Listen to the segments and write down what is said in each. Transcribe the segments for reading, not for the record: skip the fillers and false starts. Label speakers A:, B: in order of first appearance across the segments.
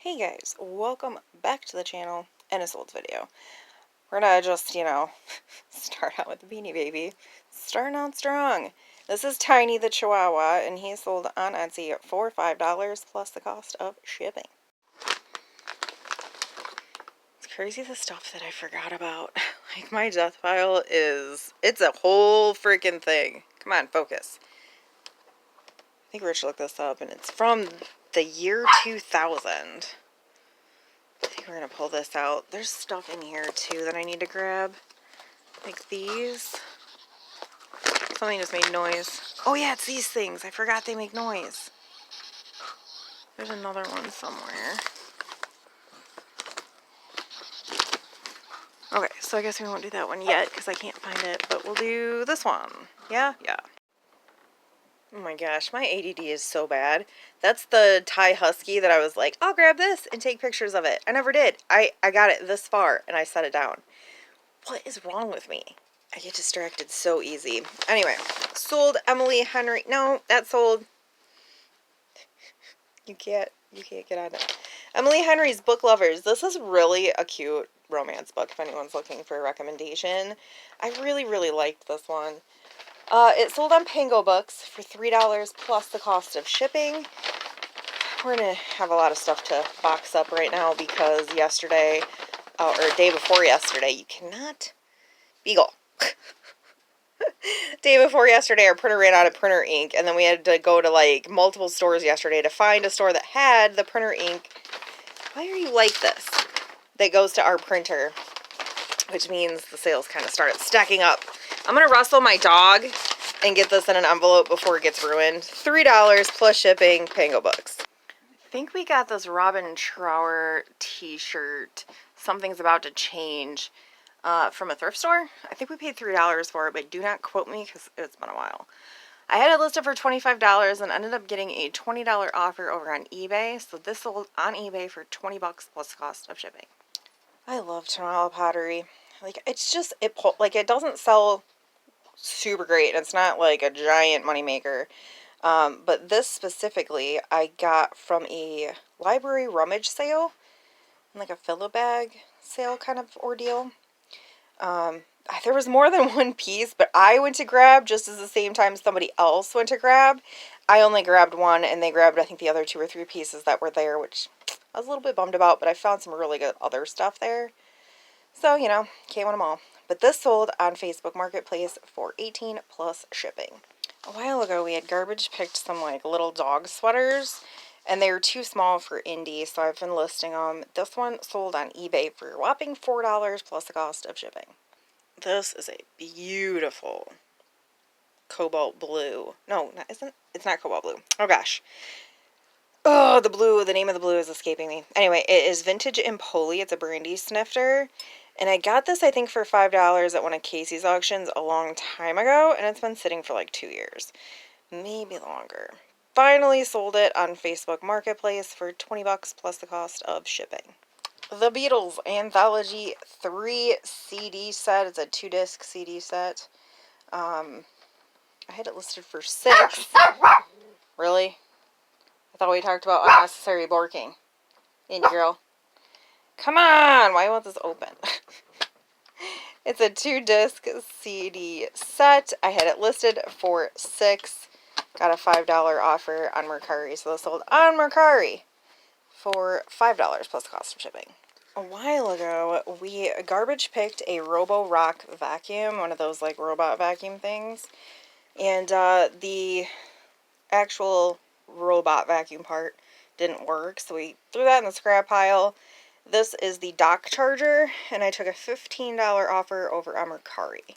A: Hey guys, welcome back to the channel and a sold video. We're gonna just, start out with the Beanie Baby. Starting out strong. This is Tiny the Chihuahua, and he's sold on Etsy for $5 plus the cost of shipping. It's crazy the stuff that I forgot about. Like, my death pile it's a whole freaking thing. Come on, focus. I think Rich looked this up, and it's from the year 2000. I think we're going to pull this out. There's stuff in here, too, that I need to grab. Like these. Something just made noise. Oh, yeah, it's these things. I forgot they make noise. There's another one somewhere. Okay, so I guess we won't do that one yet because I can't find it. But we'll do this one. Yeah? Yeah. Oh my gosh, my ADD is so bad. That's the Thai Husky that I was like, I'll grab this and take pictures of it. I never did. I got it this far and I set it down. What is wrong with me? I get distracted so easy. Anyway, sold Emily Henry. No, that's sold. You can't get on it. Emily Henry's Book Lovers. This is really a cute romance book if anyone's looking for a recommendation. I really, really liked this one. It sold on Pango Books for $3 plus the cost of shipping. We're going to have a lot of stuff to box up right now because yesterday, or day before yesterday, you cannot beagle. Day before yesterday, our printer ran out of printer ink, and then we had to go to like multiple stores yesterday to find a store that had the printer ink. Why are you like this? That goes to our printer, which means the sales kind of started stacking up. I'm going to rustle my dog and get this in an envelope before it gets ruined. $3 plus shipping, Pango Books. I think we got this Robin Trower t-shirt, Something's About to Change, from a thrift store. I think we paid $3 for it, but do not quote me because it's been a while. I had it listed for $25 and ended up getting a $20 offer over on eBay. So this sold on eBay for $20 plus cost of shipping. I love Tonala pottery. Like, it's just, it doesn't sell super great. It's not like a giant moneymaker. But this specifically I got from a library rummage sale, like a fill-a-bag sale kind of ordeal. There was more than one piece, but I went to grab just as the same time somebody else went to grab. I only grabbed one, and they grabbed, I think, the other 2 or 3 pieces that were there, which I was a little bit bummed about, but I found some really good other stuff there. So, can't win them all. But this sold on Facebook Marketplace for $18 plus shipping. A while ago, we had garbage picked some, like, little dog sweaters, and they were too small for indie, so I've been listing them. This one sold on eBay for a whopping $4 plus the cost of shipping. This is a beautiful cobalt blue. No, it's not cobalt blue. Oh, gosh. Oh, the name of the blue is escaping me. Anyway, it is Vintage Empoli. It's a brandy snifter. And I got this, I think, for $5 at one of Casey's auctions a long time ago, and it's been sitting for like 2 years. Maybe longer. Finally sold it on Facebook Marketplace for $20 plus the cost of shipping. The Beatles Anthology 3 CD set. It's a 2-disc CD set. I had it listed for $6. Really? I thought we talked about unnecessary barking. Indie girl. Come on! Why won't this open? It's a 2-disc CD set. I had it listed for $6. Got a $5 offer on Mercari. So this sold on Mercari for $5 plus the cost of shipping. A while ago, we garbage picked a Robo-Rock vacuum, one of those like robot vacuum things. And the actual robot vacuum part didn't work, so we threw that in the scrap pile. This is the dock charger, and I took a $15 offer over on Mercari.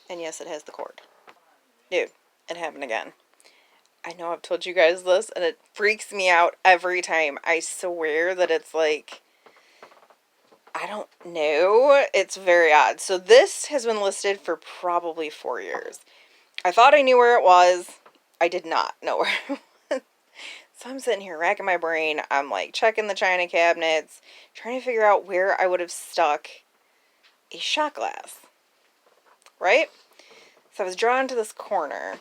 A: And yes, it has the cord. Dude, it happened again. I know I've told you guys this, and it freaks me out every time. I swear that it's like, I don't know. It's very odd. So this has been listed for probably 4 years. I thought I knew where it was. I did not know where it was. So I'm sitting here racking my brain. I'm like checking the china cabinets, trying to figure out where I would have stuck a shot glass. Right? So I was drawn to this corner,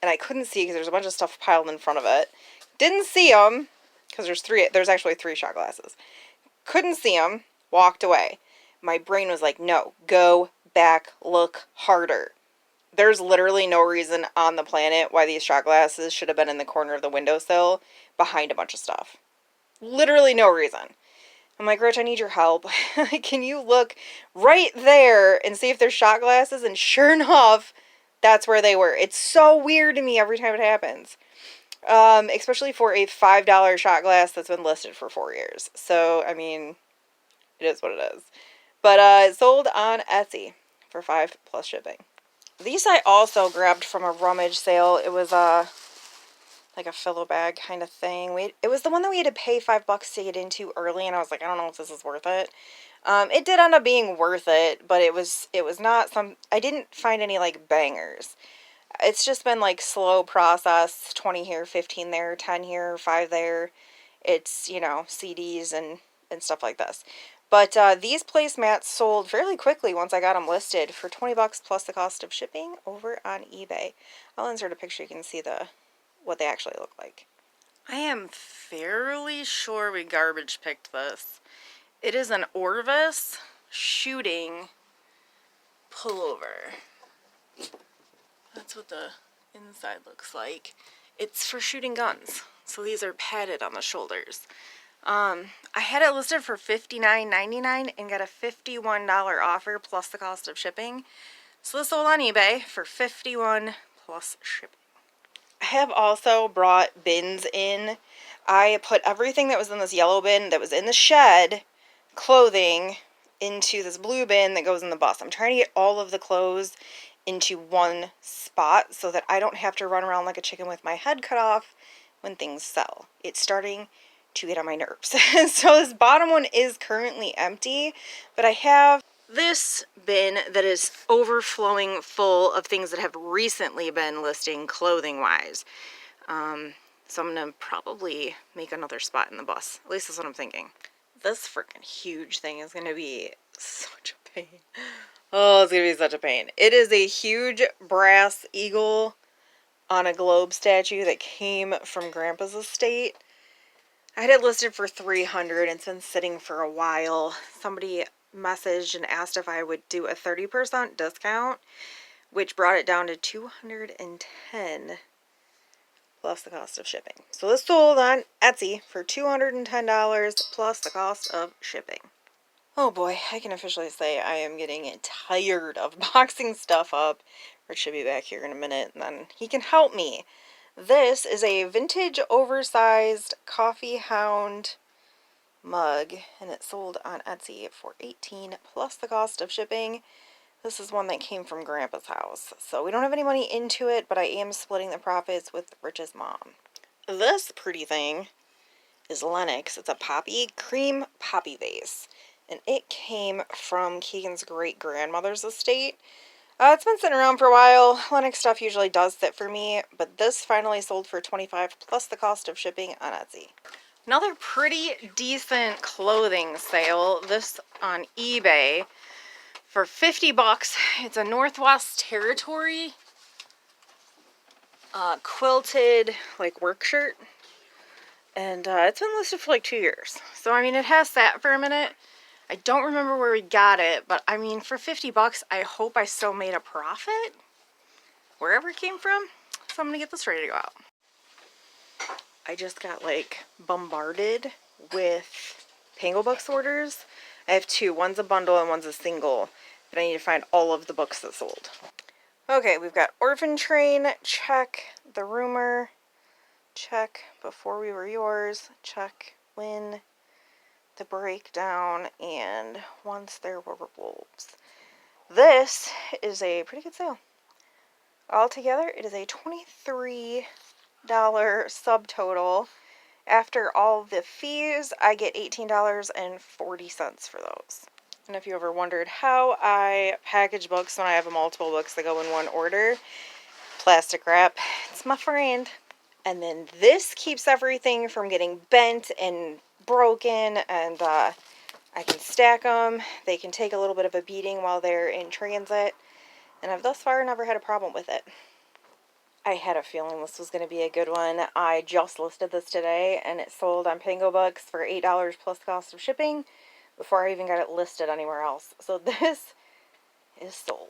A: and I couldn't see because there's a bunch of stuff piled in front of it. Didn't see them. because there's actually 3 shot glasses. Couldn't see them, walked away. My brain was like, no, go back, look harder. There's literally no reason on the planet why these shot glasses should have been in the corner of the windowsill behind a bunch of stuff. Literally no reason. I'm like, Rich, I need your help. Can you look right there and see if there's shot glasses? And sure enough, that's where they were. It's so weird to me every time it happens. Especially for a $5 shot glass that's been listed for 4 years. So, I mean, it is what it is. But it sold on Etsy for $5 plus shipping. These I also grabbed from a rummage sale. It was like a fill bag kind of thing. It was the one that we had to pay $5 to get into early, and I was like, I don't know if this is worth it. It did end up being worth it, but it was not I didn't find any like bangers. It's just been like slow process, 20 here, 15 there, 10 here, 5 there. It's, you know, CDs and stuff like this. But these placemats sold fairly quickly once I got them listed for $20 plus the cost of shipping over on eBay. I'll insert a picture you can see what they actually look like. I am fairly sure we garbage picked this. It is an Orvis shooting pullover. That's what the inside looks like. It's for shooting guns. So these are padded on the shoulders. I had it listed for $59.99 and got a $51 offer plus the cost of shipping. So this sold on eBay for $51 plus shipping. I have also brought bins in. I put everything that was in this yellow bin that was in the shed, clothing, into this blue bin that goes in the bus. I'm trying to get all of the clothes into one spot so that I don't have to run around like a chicken with my head cut off when things sell. It's starting to get on my nerves. So this bottom one is currently empty, but I have this bin that is overflowing full of things that have recently been listing clothing wise. So I'm gonna probably make another spot in the bus. At least that's what I'm thinking. This freaking huge thing is gonna be such a pain. Oh, it's gonna be such a pain. It is a huge brass eagle on a globe statue that came from Grandpa's estate. I had it listed for $300 and it's been sitting for a while. Somebody messaged and asked if I would do a 30% discount, which brought it down to $210 plus the cost of shipping. So this sold on Etsy for $210 plus the cost of shipping. Oh boy, I can officially say I am getting tired of boxing stuff up. Rich should be back here in a minute and then he can help me. This is a vintage oversized Coffee Hound mug and it sold on Etsy for $18 plus the cost of shipping. This is one that came from Grandpa's house. So we don't have any money into it, but I am splitting the profits with Rich's mom. This pretty thing is Lennox. It's a cream poppy vase. And it came from Keegan's great-grandmother's estate. It's been sitting around for a while. Lennox stuff usually does sit for me, but this finally sold for $25 plus the cost of shipping on Etsy. Another pretty decent clothing sale. This on eBay for $50. It's a Northwest Territory quilted like work shirt. And it's been listed for like 2 years. So I mean it has sat for a minute. I don't remember where we got it, but I mean, for $50, I hope I still made a profit wherever it came from. So I'm gonna get this ready to go out. I just got like bombarded with Tangle Books orders. I have 2. One's a bundle and one's a single. But I need to find all of the books that sold. Okay, we've got Orphan Train, check. The Rumor, check. Before We Were Yours, check. Win. The Breakdown, and Once There Were Wolves. This is a pretty good sale. Altogether, it is a $23 subtotal. After all the fees, I get $18.40 for those. And if you ever wondered how I package books when I have multiple books that go in one order, plastic wrap, it's my friend. And then this keeps everything from getting bent and broken, and I can stack them. They can take a little bit of a beating while they're in transit, and I've thus far never had a problem with it. I had a feeling this was going to be a good one. I just listed this today, and it sold on Pango Books for $8 plus the cost of shipping before I even got it listed anywhere else. So this is sold.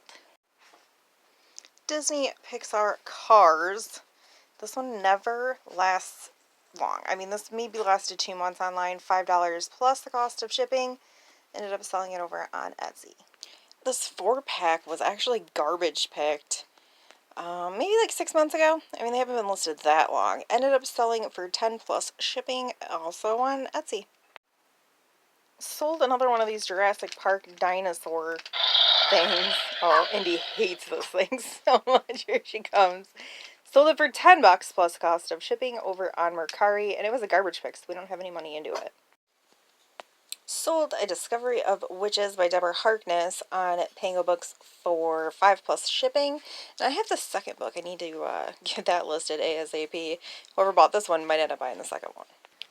A: Disney Pixar Cars. This one never lasts long. I mean, this maybe lasted 2 months online, $5 plus the cost of shipping. Ended up selling it over on Etsy. This 4-pack was actually garbage picked maybe like 6 months ago. I mean, they haven't been listed that long. Ended up selling it for 10 plus shipping, also on Etsy. Sold another one of these Jurassic Park dinosaur things. Oh, Indy hates those things so much. Here she comes. Sold it for 10 bucks plus cost of shipping over on Mercari, and it was a garbage pick, so we don't have any money into it. Sold A Discovery of Witches by Deborah Harkness on Pango Books for 5 plus shipping. And I have the second book. I need to get that listed ASAP. Whoever bought this one might end up buying the second one.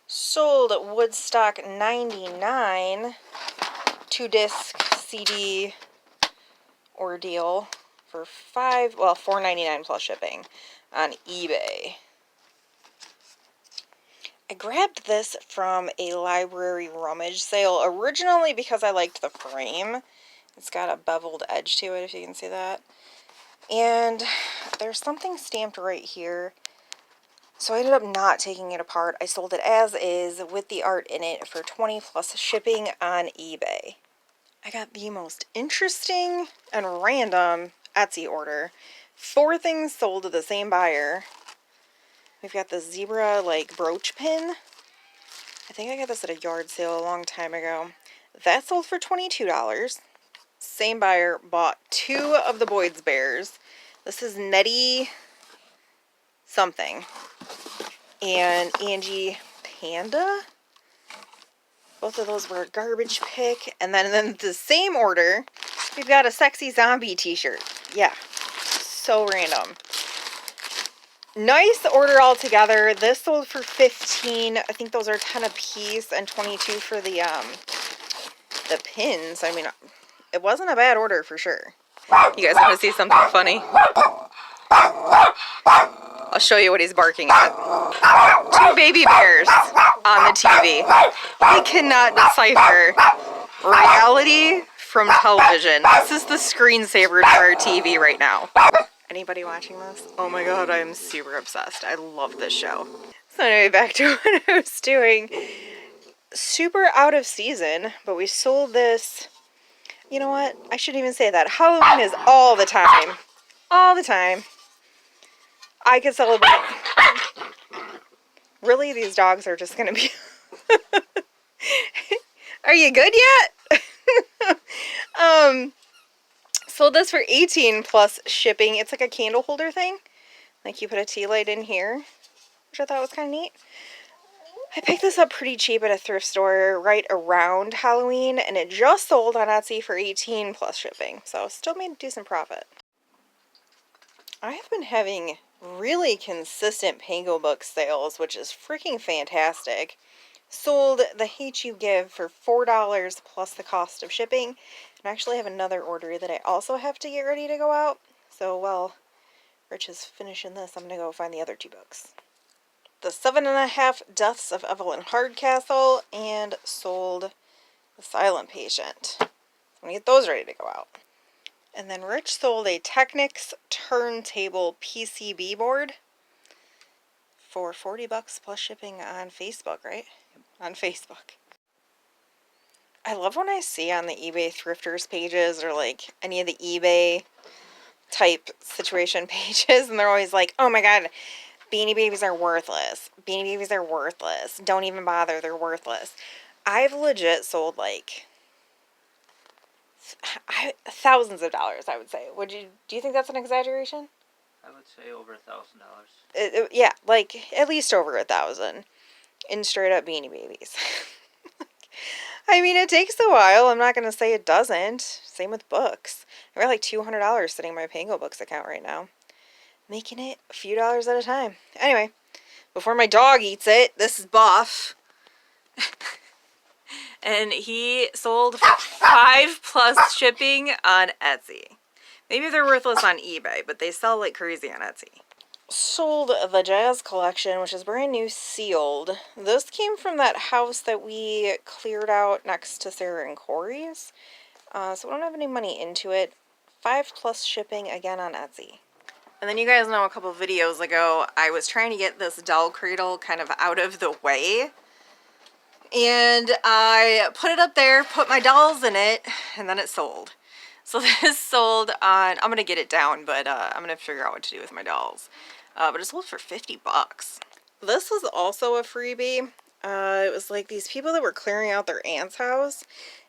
A: Sold Woodstock 99 2-disc CD ordeal for $4.99 plus shipping on eBay. I grabbed this from a library rummage sale originally because I liked the frame. It's got a beveled edge to it, if you can see that. And there's something stamped right here. So I ended up not taking it apart. I sold it as is with the art in it for 20 plus shipping on eBay. I got the most interesting and random Etsy order. 4 things sold to the same buyer. We've got the zebra brooch pin. I think I got this at a yard sale a long time ago. That sold for $22. Same buyer bought 2 of the Boyd's Bears. This is Nettie something and Angie Panda. Both of those were a garbage pick. And then in the same order, we've got a sexy zombie t-shirt. Yeah, so random. Nice order altogether. This sold for $15. I think those are 10 a piece and $22 for the pins. I mean, it wasn't a bad order for sure. You guys want to see something funny? I'll show you what he's barking at. 2 baby bears on the TV. He cannot decipher reality from television. This is the screensaver to our TV right now. Anybody watching this? Oh my god, I am super obsessed. I love this show. So anyway, back to what I was doing. Super out of season, but we sold this. You know what? I shouldn't even say that. Halloween is all the time. All the time. I could celebrate. Really? These dogs are just going to be... Are you good yet? Sold this for 18 plus shipping. It's like a candle holder thing. Like you put a tea light in here, which I thought was kind of neat. I picked this up pretty cheap at a thrift store right around Halloween, and it just sold on Etsy for 18 plus shipping. So still made a decent profit. I have been having really consistent Pango Book sales, which is freaking fantastic. Sold The Hate You Give for $4 plus the cost of shipping. And I actually have another order that I also have to get ready to go out. So while Rich is finishing this, I'm going to go find the other 2 books. The 7.5 Deaths of Evelyn Hardcastle, and sold The Silent Patient. I'm going to get those ready to go out. And then Rich sold a Technics turntable PCB board for 40 bucks plus shipping on Facebook, right? On Facebook. I love when I see on the eBay thrifters pages or like any of the eBay type situation pages, and they're always like, oh my god, Beanie Babies are worthless. Beanie Babies are worthless. Don't even bother, they're worthless. I've legit sold like thousands of dollars, I would say. Do you think that's an exaggeration?
B: I would say over $1,000.
A: Yeah, like at least over 1,000 in straight up Beanie Babies. I mean, it takes a while. I'm not going to say it doesn't. Same with books. I got like $200 sitting in my Pango Books account right now. Making it a few dollars at a time. Anyway, before my dog eats it, this is Buff. And he sold for 5 plus shipping on Etsy. Maybe they're worthless on eBay, but they sell like crazy on Etsy. sold the Jazz collection, which is brand new sealed. This came from that house that we cleared out next to Sarah and Corey's. So we don't have any money into it. 5+ shipping again on Etsy. And then you guys know a couple videos ago, I was trying to get this doll cradle kind of out of the way. And I put it up there, put my dolls in it, and then it sold. So this sold on, I'm going to get it down, but I'm going to figure out what to do with my dolls. But it sold for 50 bucks. This was also a freebie. It was like these people that were clearing out their aunt's house.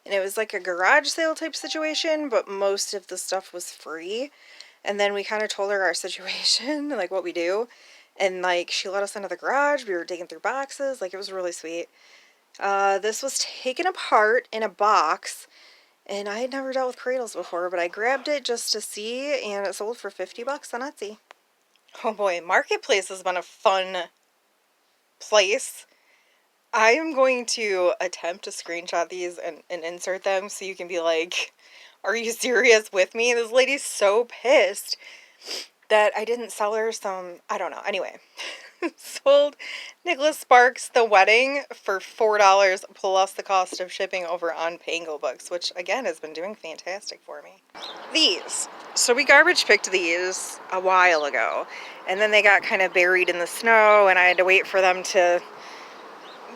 A: And it was like a garage sale type situation, but most of the stuff was free. And then we kind of told her our situation, like what we do. And like she let us into the garage. We were digging through boxes. Like it was really sweet. This was taken apart in a box. And I had never dealt with cradles before, but I grabbed it just to see, and it sold for 50 bucks on Etsy. Oh boy, Marketplace has been a fun place. I am going to attempt to screenshot these and insert them so you can be like, are you serious with me? This lady's so pissed that I didn't sell her some, I don't know. Anyway, sold Nicholas Sparks The Wedding for $4 plus the cost of shipping over on Pango Books, which again has been doing fantastic for me. These. So we garbage picked these a while ago, and then they got kind of buried in the snow, and I had to wait for them to,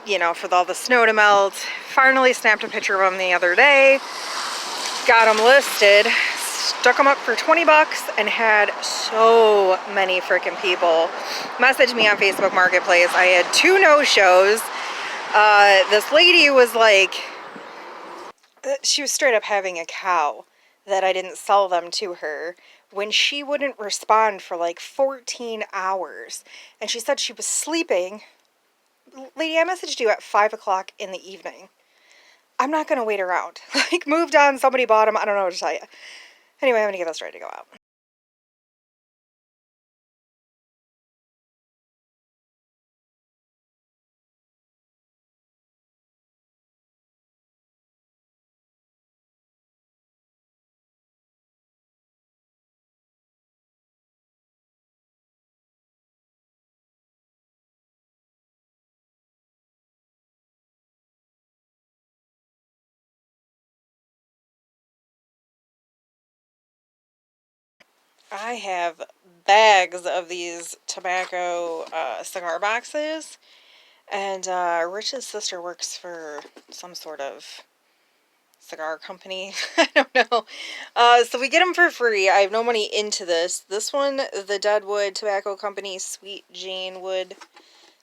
A: you know, for all the snow to melt. Finally snapped a picture of them the other day, got them listed, stuck them up for 20 bucks, and had so many freaking people message me on Facebook Marketplace. I had 2 no-shows. This lady was like, she was straight up having a cow that I didn't sell them to her when she wouldn't respond for like 14 hours. And she said she was sleeping. Lady, I messaged you at 5 o'clock in the evening. I'm not going to wait around. Like, moved on, somebody bought them, I don't know what to tell you. Anyway, I'm going to get this ready to go out. I have bags of these tobacco cigar boxes, and Rich's sister works for some sort of cigar company. I don't know. So we get them for free. I have no money into this. This one, the Deadwood Tobacco Company Sweet Jane Wood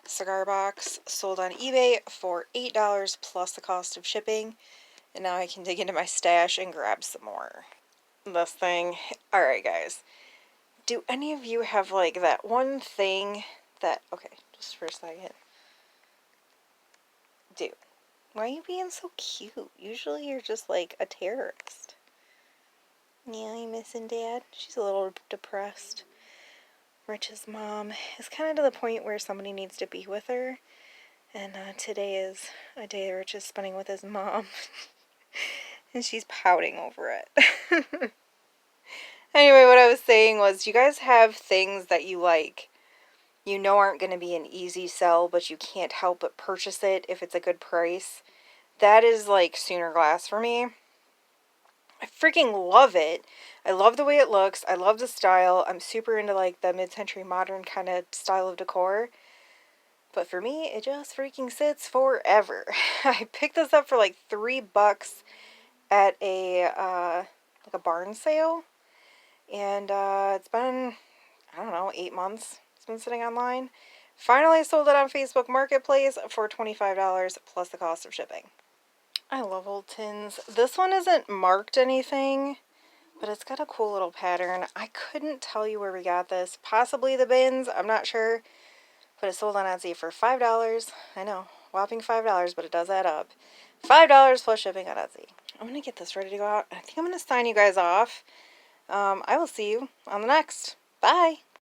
A: cigar box, sold on eBay for $8 plus the cost of shipping. And now I can dig into my stash and grab some more. This thing. Alright, guys. Do any of you have, like, that one thing that... Okay, just for a second. Dude, why are you being so cute? Usually you're just, like, a terrorist. Yeah, you missing Dad? She's a little depressed. Rich's mom is kind of to the point where somebody needs to be with her. And today is a day Rich is spending with his mom. And she's pouting over it. Anyway, what I was saying was, you guys have things that you like, you know aren't going to be an easy sell, but you can't help but purchase it if it's a good price. That is like Sooner Glass for me. I freaking love it. I love the way it looks. I love the style. I'm super into like the mid-century modern kind of style of decor. But for me, it just freaking sits forever. I picked this up for like $3 at a like a barn sale. And it's been, I don't know, 8 months. It's been sitting online. Finally sold it on Facebook Marketplace for $25 plus the cost of shipping. I love old tins. This one isn't marked anything, but it's got a cool little pattern. I couldn't tell you where we got this. Possibly the bins, I'm not sure. But it sold on Etsy for $5. I know, whopping $5, but it does add up. $5 plus shipping on Etsy. I'm going to get this ready to go out. I think I'm going to sign you guys off. I will see you on the next. Bye.